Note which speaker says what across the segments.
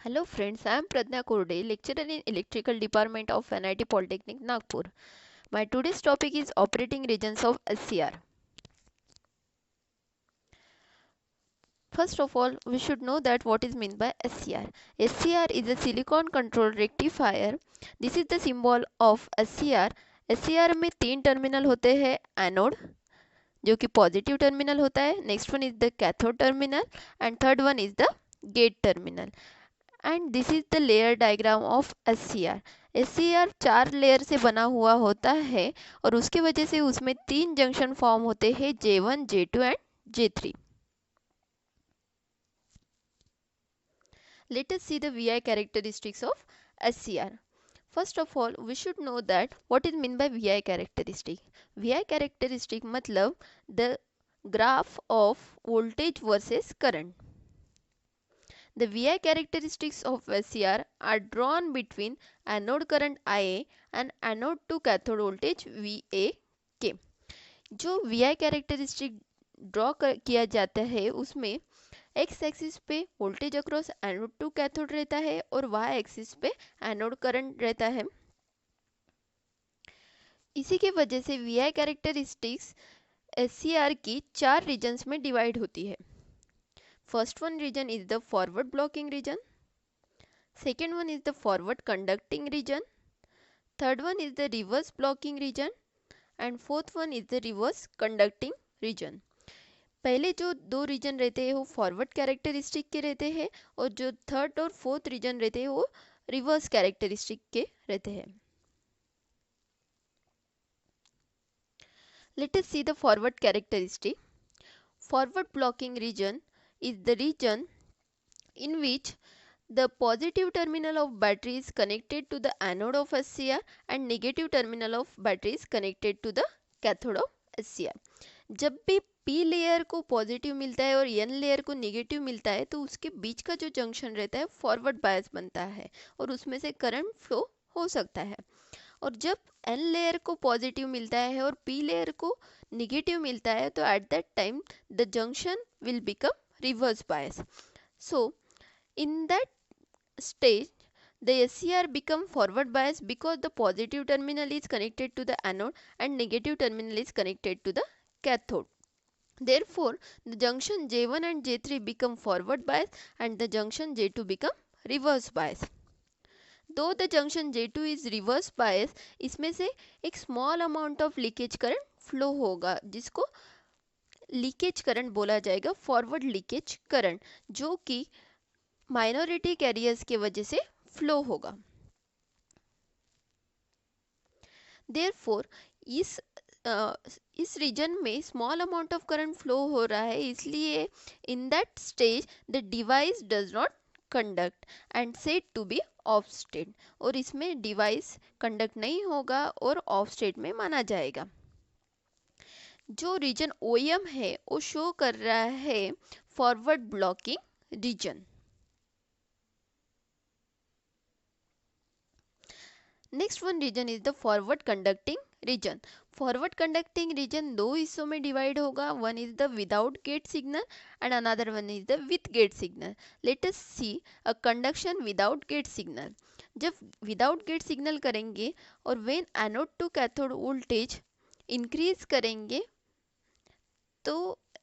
Speaker 1: Hello friends, I am Pradnya Kurde, lecturer in Electrical Department of NIT Polytechnic, Nagpur. My today's topic is operating regions of SCR. First of all, we should know that what is meant by SCR. SCR is a silicon control rectifier. This is the symbol of SCR. SCR में तीन terminal होते हैं, anode जो कि positive terminal होता है, next one is the cathode terminal and third one is the gate terminal. And this is the layer diagram of SCR. SCR चार layer से बना हुआ होता है और उसके वजह से उसमें तीन जंक्शन फॉर्म होते हैं, J1, J2 and J3. Let us see the VI characteristics of SCR. First of all, we should know that what is meant by VI characteristic. VI characteristic मतलब the graph of voltage versus current. The VI characteristics of SCR are drawn between anode current IA and anode to cathode voltage VAK. जो VI characteristic draw किया जाता है उसमें x axis पे voltage across anode to cathode रहता है और y axis पे एनोड करंट रहता है. इसी के वजह से VI कैरेक्टरिस्टिक्स SCR की चार रीजन्स में डिवाइड होती है. First one region is the forward blocking region, second one is the forward conducting region, third one is the reverse blocking region and fourth one is the reverse conducting region. पहले जो दो reason रहते हैं वो forward characteristic के रहते हैं और जो थर्ड और फोर्थ रीजन रहते हैं वो रिवर्स कैरेक्टरिस्टिक के रहते हैं. Let us see the forward characteristic. Forward blocking region is the region in which the positive terminal of battery is connected to the anode of SCR and negative terminal of battery is connected to the cathode of SCR. जब भी P layer को positive मिलता है और N layer को negative मिलता है तो उसके बीच का जो जंक्शन रहता है फॉरवर्ड बायस बनता है और उसमें से करंट फ्लो हो सकता है. और जब N लेयर को पॉजिटिव मिलता है और P लेयर को नेगेटिव मिलता है तो at that time the junction will become reverse bias. So in that stage the SCR become forward bias because the positive terminal is connected to the anode and negative terminal is connected to the cathode. Therefore, the junction J1 and J3 become forward bias and the junction J2 become reverse bias. Though the junction J2 is reverse bias, इसमें से एक small amount of leakage current flow होगा जिसको leakage current बोला जाएगा, forward leakage current, जो कि minority carriers की वजह से फ्लो होगा. देयरफॉर इस रीजन में small amount of current flow हो रहा है, इसलिए in that stage the device does not conduct and said to be off state. और इसमें डिवाइस कंडक्ट नहीं होगा और ऑफ स्टेट में माना जाएगा. जो रीजन OEM है वो शो कर रहा है forward blocking region. Next one region is the forward conducting region. Forward conducting region दो हिस्सों में डिवाइड होगा. One is the without gate signal and another one is the with gate signal. Let us see a conduction without gate signal. जब without gate signal करेंगे और when anode to cathode voltage increase करेंगे तो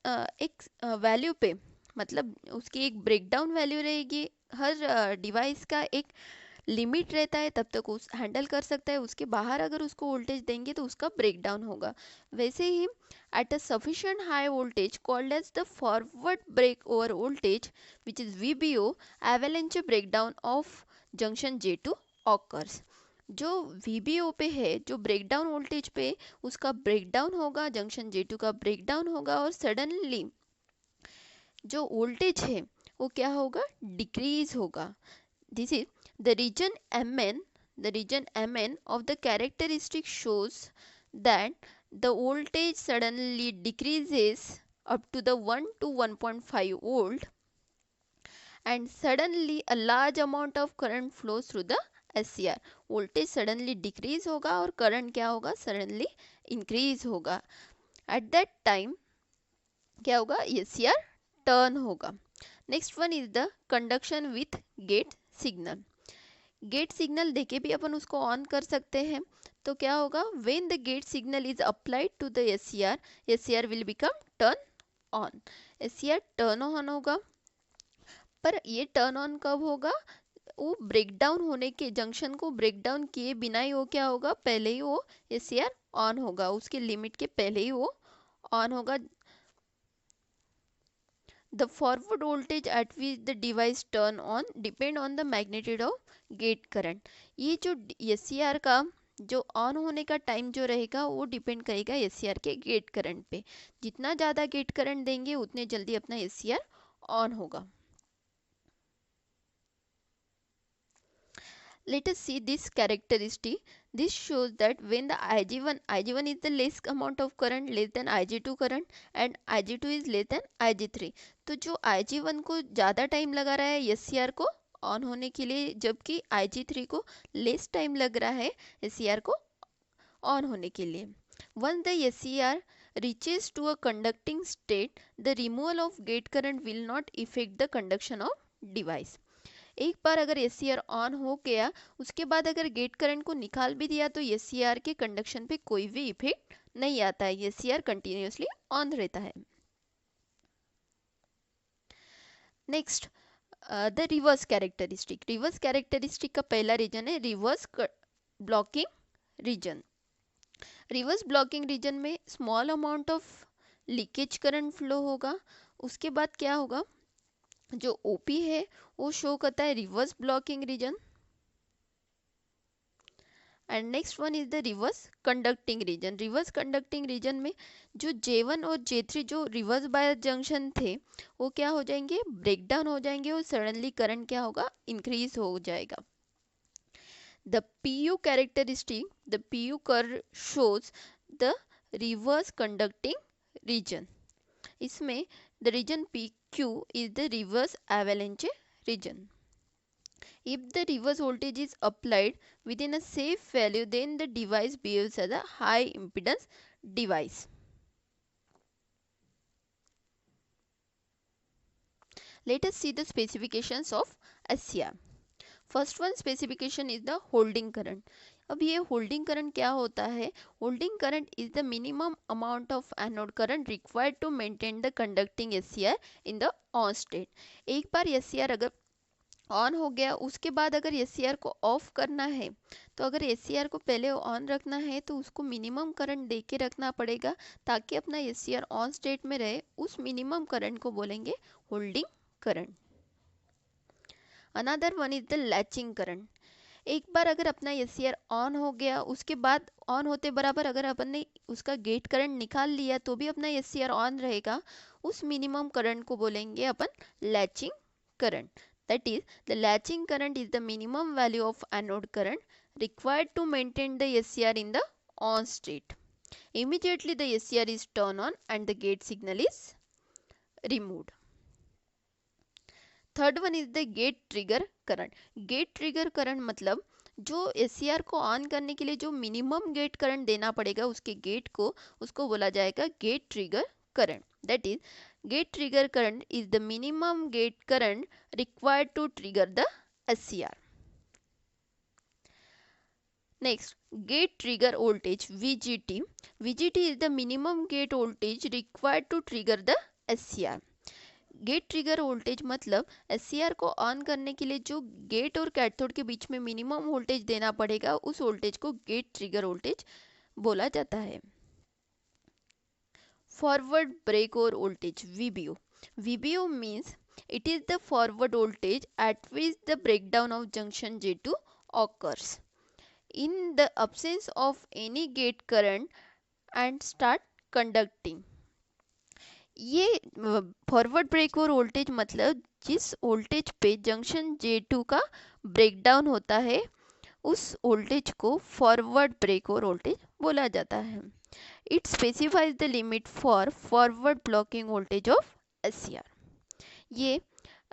Speaker 1: एक value पे, मतलब उसकी एक ब्रेकडाउन वैल्यू रहेगी. हर डिवाइस का एक लिमिट रहता है, तब तक उस हैंडल कर सकता है, उसके बाहर अगर उसको वोल्टेज देंगे तो उसका ब्रेकडाउन होगा. वैसे ही at a sufficient high voltage called as the forward break over voltage which is VBO, avalanche breakdown of junction J2 occurs. जो VBO पे है, जो ब्रेकडाउन वोल्टेज पे, उसका ब्रेकडाउन होगा, जंक्शन J2 का ब्रेकडाउन होगा और सडनली जो वोल्टेज है वो क्या होगा, डिक्रीज होगा. This is the region MN of the characteristic shows that the voltage suddenly decreases up to the 1 to 1.5 volt and suddenly a large amount of current flows through the SCR. voltage suddenly decrease होगा और current क्या होगा, suddenly increase होगा. at that time क्या होगा, SCR turn होगा. next one is the conduction with gate signal. Gate signal देके भी अपन उसको ऑन कर सकते हैं। तो क्या होगा, when the gate signal is applied to the SCR, SCR will become turn on. SCR turn on होगा, पर ये टर्न ऑन कब होगा, वो ब्रेकडाउन होने के, जंक्शन को ब्रेकडाउन किए बिना ही वो क्या होगा, पहले ही वो एससीआर ऑन होगा, उसके लिमिट के पहले ही वो ऑन होगा। The forward voltage at which the device turn on depend on the magnitude of gate current। ये जो SCR का जो ऑन होने का टाइम जो रहेगा वो डिपेंड करेगा SCR के गेट करंट पे। जितना ज़्यादा गेट करंट देंगे उतने जल्दी अपना SCR ऑन होगा। Let us see this characteristic. This shows that when the Ig1 is the less amount of current less than Ig2 current and Ig2 is less than Ig3। तो जो Ig1 को ज़्यादा time लगा रहा है SCR को on होने के लिए, जबकि Ig3 को लेस टाइम लग रहा है SCR को ऑन होने के लिए। Once the SCR reaches to a conducting state, the removal of gate current will not affect the conduction of device। एक बार अगर SCR ऑन हो गया, उसके बाद अगर गेट करंट को निकाल भी दिया तो SCR के कंडक्शन पे कोई भी इफेक्ट नहीं आता है, SCR कंटिन्यूसली ऑन रहता है। Next the reverse characteristic. Reverse characteristic का पहला रीजन है reverse blocking region. Reverse blocking region में small amount of leakage current flow होगा। उसके बाद क्या होगा, जो ओपी है वो शो करता है reverse blocking region. And next one is the reverse conducting region. Reverse conducting region में जो J1 और J3 जो रिवर्स बायस जंक्शन थे वो क्या हो जाएंगे, ब्रेकडाउन हो जाएंगे और सडनली करंट क्या होगा, इंक्रीज हो जाएगा। The PU characteristic, the PU curve shows the reverse conducting region. इसमें the region PQ is the reverse avalanche region. If the reverse voltage is applied within a safe value, then the device behaves as a high impedance device. Let us see the specifications of SCR. First one specification is the holding current. अब ये holding current क्या होता है, holding current is the minimum amount of anode current required to maintain the conducting SCR in the on state. एक बार SCR अगर on हो गया, उसके बाद अगर SCR को ऑफ करना है, तो अगर SCR को पहले ऑन रखना है तो उसको मिनिमम करंट दे के रखना पड़ेगा ताकि अपना SCR ऑन स्टेट में रहे। उस मिनिमम करंट को बोलेंगे holding current. Another one is the latching current. एक बार अगर अपना SCR ऑन हो गया, उसके बाद ऑन होते बराबर अगर अपन ने उसका गेट करंट निकाल लिया तो भी अपना SCR ऑन रहेगा। उस मिनिमम करंट को बोलेंगे अपन latching current. That is the latching current is the minimum value of anode current required to maintain the SCR in the on state. Immediately the SCR is turned on and the gate signal is removed. Third one is the gate trigger current. Gate trigger current मतलब जो SCR को on करने के लिए जो minimum gate current देना पड़ेगा उसके गेट को, उसको बोला जाएगा gate trigger current. That is gate trigger current is the minimum gate current required to trigger the SCR। Next gate trigger voltage VGT। VGT is the minimum gate voltage required to trigger the SCR। Gate trigger voltage मतलब SCR को on करने के लिए जो gate और cathode के बीच में minimum voltage देना पड़ेगा, उस वोल्टेज को गेट ट्रिगर वोल्टेज बोला जाता है। Forward break over voltage VBO। VBO means it is the forward voltage at which the breakdown of junction J2 occurs in the absence of any gate current and start conducting। ये forward break over voltage मतलब जिस voltage पे junction J2 का breakdown होता है उस voltage को forward break over voltage बोला जाता है। It specifies the limit for forward blocking voltage of SCR। ये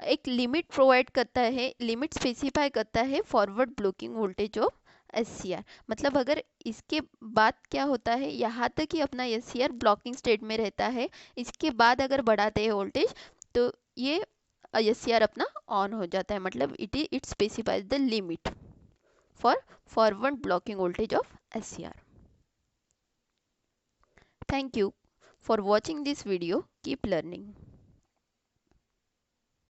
Speaker 1: एक लिमिट प्रोवाइड करता है, लिमिट स्पेसिफाई करता है forward blocking voltage of SCR। मतलब अगर इसके बाद क्या होता है, यहाँ तक ही अपना SCR ब्लॉकिंग स्टेट में रहता है, इसके बाद अगर बढ़ाते हैं वोल्टेज तो ये SCR अपना ऑन हो जाता है, मतलब it specifies the limit for forward blocking voltage of SCR. Thank you for watching this video. Keep learning.